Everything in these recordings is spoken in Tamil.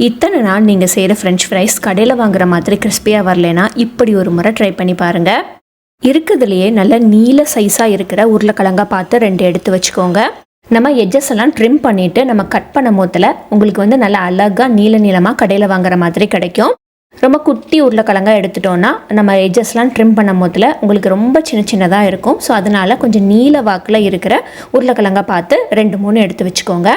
இத்தனை நாள் நீங்கள் செய்கிற ஃப்ரெஞ்ச் ஃப்ரைஸ் கடையில் வாங்குற மாதிரி கிறிஸ்பியாக வரலைன்னா இப்படி ஒரு முறை ட்ரை பண்ணி பாருங்கள். இருக்கிறதுலையே நல்ல நீல சைஸாக இருக்கிற உருளைக்கிழங்கா பார்த்து 2 எடுத்து வச்சுக்கோங்க. நம்ம எட்ஜஸ் எல்லாம் ட்ரிம் பண்ணிவிட்டு நம்ம கட் பண்ண போதில் உங்களுக்கு நல்லா அழகாக நீளமாக கடையில் வாங்குற மாதிரி கிடைக்கும். ரொம்ப குட்டி உருளைக்கிழங்கா எடுத்துட்டோன்னா நம்ம எட்ஜஸ்லாம் ட்ரிம் பண்ணும் போதில் உங்களுக்கு ரொம்ப சின்ன சின்னதாக இருக்கும். ஸோ அதனால் கொஞ்சம் நீல வாக்கில் இருக்கிற உருளைக்கிழங்கா பார்த்து 2-3 எடுத்து வச்சுக்கோங்க.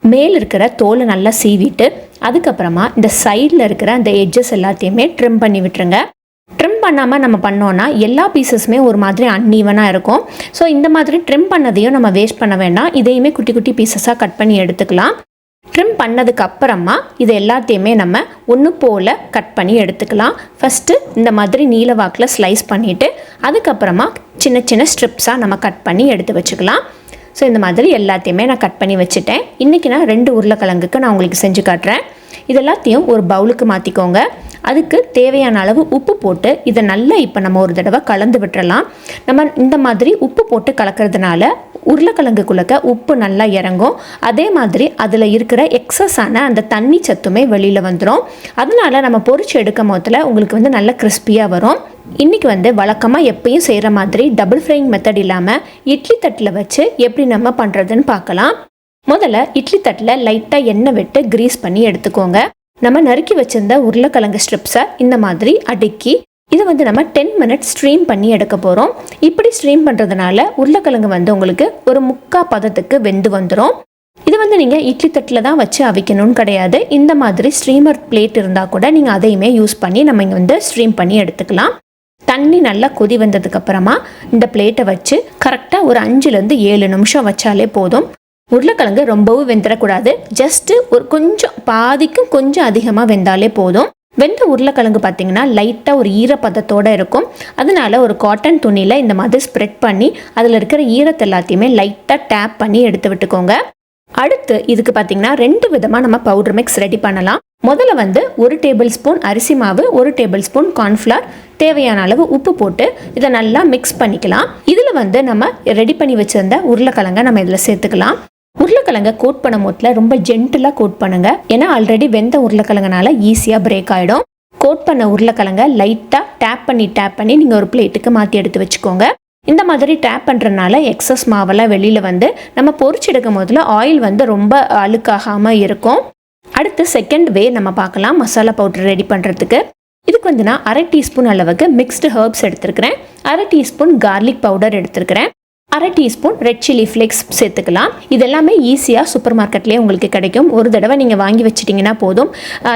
மேல் இருக்கிற தோலை நல்லா சீவிட்டு அதுக்கப்புறமா இந்த சைடில் இருக்கிற அந்த எட்ஜஸ் எல்லாத்தையுமே ட்ரிம் பண்ணி விட்டுருங்க. ட்ரிம் பண்ணாமல் நம்ம பண்ணோன்னா எல்லா பீசஸுமே ஒரு மாதிரி அன்ஈவனாக இருக்கும். ஸோ இந்த மாதிரி ட்ரிம் பண்ணதையும் நம்ம வேஸ்ட் பண்ண வேண்டாம். இதையுமே குட்டி குட்டி பீசஸாக கட் பண்ணி எடுத்துக்கலாம். ட்ரிம் பண்ணதுக்கு அப்புறமா இது எல்லாத்தையுமே நம்ம ஒன்று போல் கட் பண்ணி எடுத்துக்கலாம். ஃபஸ்ட்டு இந்த மாதிரி நீல வாக்கில் ஸ்லைஸ் பண்ணிவிட்டு அதுக்கப்புறமா சின்ன சின்ன ஸ்ட்ரிப்ஸாக நம்ம கட் பண்ணி எடுத்து வச்சுக்கலாம். ஸோ இந்த மாதிரி எல்லாத்தையுமே நான் கட் பண்ணி வச்சுட்டேன். இன்றைக்கி நான் 2 உருளைக்கிழங்குக்கு நான் உங்களுக்கு செஞ்சு காட்டுறேன். இது எல்லாத்தையும் ஒரு பவுலுக்கு மாற்றிக்கோங்க. அதுக்கு தேவையான அளவு உப்பு போட்டு இதை நல்லா இப்போ நம்ம ஒரு தடவை கலந்து விட்டுறலாம். நம்ம இந்த மாதிரி உப்பு போட்டு கலக்கிறதுனால உருளைக்கிழங்குக்குள்ளக்க உப்பு நல்லா இறங்கும். அதே மாதிரி அதில் இருக்கிற எக்ஸஸான அந்த தண்ணி சத்துமே வெளியில் வந்துடும். அதனால நம்ம பொரிச்சு எடுக்கும் போதில் உங்களுக்கு நல்ல கிறிஸ்பியாக வரும். இன்றைக்கி வழக்கமாக எப்பயும் செய்கிற மாதிரி டபுள் ஃப்ரைங் மெத்தட் இல்லாமல் இட்லி தட்டில் வச்சு எப்படி நம்ம பண்ணுறதுன்னு பார்க்கலாம். முதல்ல இட்லி தட்டில் லைட்டாக எண்ணெய் விட்டு கிரீஸ் பண்ணி எடுத்துக்கோங்க. நம்ம நறுக்கி வச்சிருந்த உருளைக்கிழங்கு ஸ்ட்ரிப்ஸை இந்த மாதிரி அடுக்கி இதை நம்ம 10 மினிட்ஸ் ஸ்ட்ரீம் பண்ணி எடுக்க போகிறோம். இப்படி ஸ்ட்ரீம் பண்ணுறதுனால உருளைக்கிழங்கு உங்களுக்கு ஒரு 3/4 பதத்துக்கு வெந்து வந்துடும். இது நீங்கள் இட்லி தட்டில் தான் வச்சு அவிக்கணும்னு கிடையாது. இந்த மாதிரி ஸ்ட்ரீமர் பிளேட் இருந்தால் கூட நீங்கள் அதையுமே யூஸ் பண்ணி நம்ம இங்கே ஸ்ட்ரீம் பண்ணி எடுத்துக்கலாம். தண்ணி நல்லா கொதி வந்ததுக்கப்புறமா இந்த பிளேட்டை வச்சு கரெக்டாக ஒரு 5-7 நிமிஷம் வச்சாலே போதும். உருளைக்கிழங்கு ரொம்பவும் வெந்துடக்கூடாது. ஜஸ்ட்டு ஒரு கொஞ்சம் பாதிக்கும் கொஞ்சம் அதிகமாக வெந்தாலே போதும். வெந்த உருளைக்கிழங்கு பார்த்திங்கன்னா லைட்டாக ஒரு ஈரப்பதத்தோடு இருக்கும். அதனால ஒரு காட்டன் துணியில் இந்த மாதிரி ஸ்ப்ரெட் பண்ணி அதில் இருக்கிற ஈரத்தை எல்லாத்தையுமே லைட்டாக டேப் பண்ணி எடுத்து விட்டுக்கோங்க. அடுத்து இதுக்கு பார்த்திங்கன்னா 2 விதமாக நம்ம பவுடர் மிக்ஸ் ரெடி பண்ணலாம். முதல்ல 1 டேபிள் ஸ்பூன் அரிசி மாவு, 1 டேபிள் ஸ்பூன் கார்ன்ஃப்ளவர், தேவையான அளவு உப்பு போட்டு இதை நல்லா மிக்ஸ் பண்ணிக்கலாம். இதில் நம்ம ரெடி பண்ணி வச்சுருந்த உருளைக்கிழங்கை நம்ம இதில் சேர்த்துக்கலாம். உருளைக்கிழங்கை கோட் பண்ணும் போதில் ரொம்ப ஜென்டிலாக கோட் பண்ணுங்க. ஏன்னா ஆல்ரெடி வெந்த உருளைக்கிழங்குனால ஈஸியாக பிரேக் ஆகிடும். கோட் பண்ண உருளைக்கிழங்கை லைட்டாக டேப் பண்ணி நீங்கள் ஒரு பிளேட்டுக்கு மாற்றி எடுத்து வச்சுக்கோங்க. இந்த மாதிரி டேப் பண்ணுறதுனால எக்ஸஸ் மாவெல்லாம் வெளியில் நம்ம பொரிச்சு எடுக்கும் போதில் ஆயில் ரொம்ப அழுக்காகாமல் இருக்கும். அடுத்து செகண்ட் வே நம்ம பார்க்கலாம் மசாலா பவுடர் ரெடி பண்ணுறதுக்கு. இதுக்கு நான் 1/2 டீஸ்பூன் அளவுக்கு மிக்ஸ்டு ஹர்ப்ஸ் எடுத்துருக்கிறேன். 1/2 டீஸ்பூன் கார்லிக் பவுடர் எடுத்துருக்கிறேன். 1/2 டீஸ்பூன் ரெட் சில்லி ஃப்ளேக்ஸ் சேர்த்துக்கலாம். இதெல்லாமே ஈஸியாக சூப்பர் மார்க்கெட்லேயே உங்களுக்கு கிடைக்கும். ஒரு தடவை நீங்கள் வாங்கி வச்சிட்டிங்கன்னா போதும்.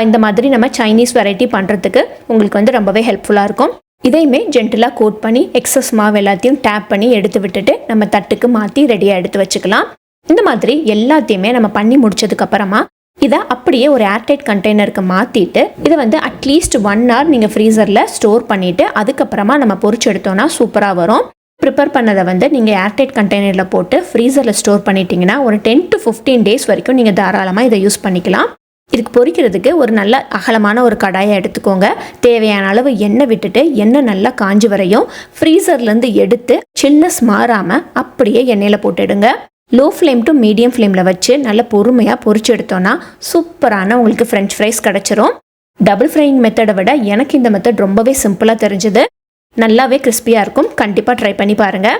இந்த மாதிரி நம்ம சைனீஸ் வெரைட்டி பண்ணுறதுக்கு உங்களுக்கு ரொம்பவே ஹெல்ப்ஃபுல்லாக இருக்கும். இதையுமே ஜென்டிலாக கோட் பண்ணி எக்ஸஸ் மாவு எல்லாத்தையும் டேப் பண்ணி எடுத்து விட்டுட்டு நம்ம தட்டுக்கு மாற்றி ரெடியாக எடுத்து வச்சுக்கலாம். இந்த மாதிரி எல்லாத்தையுமே நம்ம பண்ணி முடிச்சதுக்கப்புறமா இதை அப்படியே ஒரு ஏர்டைட் கண்டெய்னருக்கு மாற்றிட்டு இதை அட்லீஸ்ட் 1 hour நீங்கள் ஃப்ரீசரில் ஸ்டோர் பண்ணிவிட்டு அதுக்கப்புறமா நம்ம பொரிச்சு எடுத்தோன்னா சூப்பராக வரும். ப்ரிப்பேர் பண்ணதை நீங்கள் ஏர்டைட் கண்டெய்னரில் போட்டு ஃப்ரீசரில் ஸ்டோர் பண்ணிட்டீங்கன்னா ஒரு 10 to 15 days வரைக்கும் நீங்கள் தாராளமாக இதை யூஸ் பண்ணிக்கலாம். இதுக்கு பொரிக்கிறதுக்கு ஒரு நல்ல அகலமான ஒரு கடாயை எடுத்துக்கோங்க. தேவையான அளவு எண்ணெய் விட்டுட்டு எண்ணெய் நல்லா காஞ்சி வரையும் ஃப்ரீசர்லேருந்து எடுத்து சில்னஸ் மாறாமல் அப்படியே எண்ணெயில் போட்டுடுங்க. லோ ஃப்ளேம் டு மீடியம் ஃப்ளேமில் வச்சு நல்ல பொறுமையாக பொரிச்சு எடுத்தோன்னா சூப்பரான உங்களுக்கு ஃப்ரெஞ்ச் ஃப்ரைஸ் கிடச்சிரும். டபுள் ஃப்ரையிங் மெத்தடை விட எனக்கு இந்த மெத்தட் ரொம்பவே சிம்பிளாக தெரிஞ்சுது. நல்லாவே கிறிஸ்பியாக இருக்கும். கண்டிப்பாக ட்ரை பண்ணி பாருங்கள்.